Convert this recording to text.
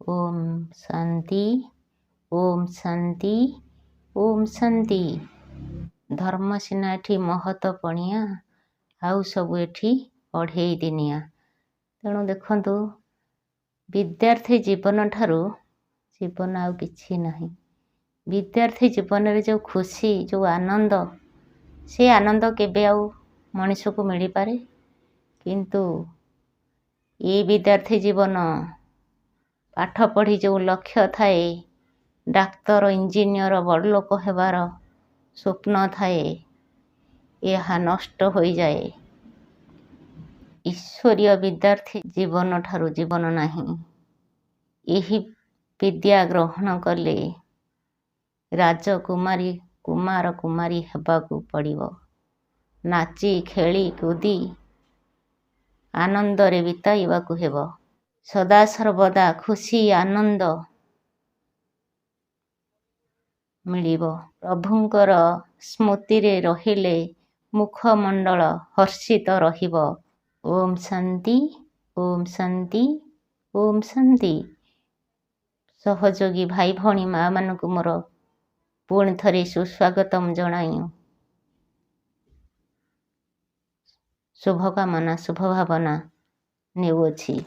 ओम शांति ओम शांति ओम शांति। धर्म सिना एठी महत पणिया आउ सब एठी अढ़ेई दिनिया। तेणु देखंतु विद्यार्थी जीवन ठारू जीवन आउ किछि नहीं। विद्यार्थी जीवन रे जो खुशी जो आनंद से आनंद केबे आउ मनीष को मिल पारे। किंतु ये विद्यार्थी जीवन पाठ पढ़ी जो लक्ष्य थाए डाक्तर इंजीनियर बड़ लोक हेबार स्वप्न थाए यह नष्ट हो जाए। ईश्वरीय विद्यार्थी जीवन ठारू जीवन नहीं। यही विद्या ग्रहण कले राजकुमारी कुमार कुमारी हेबाकू पड़िबो। नाची खेली कूदी आनंद रे बिताइबाकू हेबो। सदा सर्वदा खुशी आनंद मिलिबो। प्रभुंकर स्मृति रे रहिले मुखमंडल हर्षित रहिबो। ओम शांति ओम शांति ओम शांति। सहयोगी भाई भौणी माँ मानकु मोर पुणी थरे सुस्वागतम जणाई शुभकामना शुभ भावना नेउछि।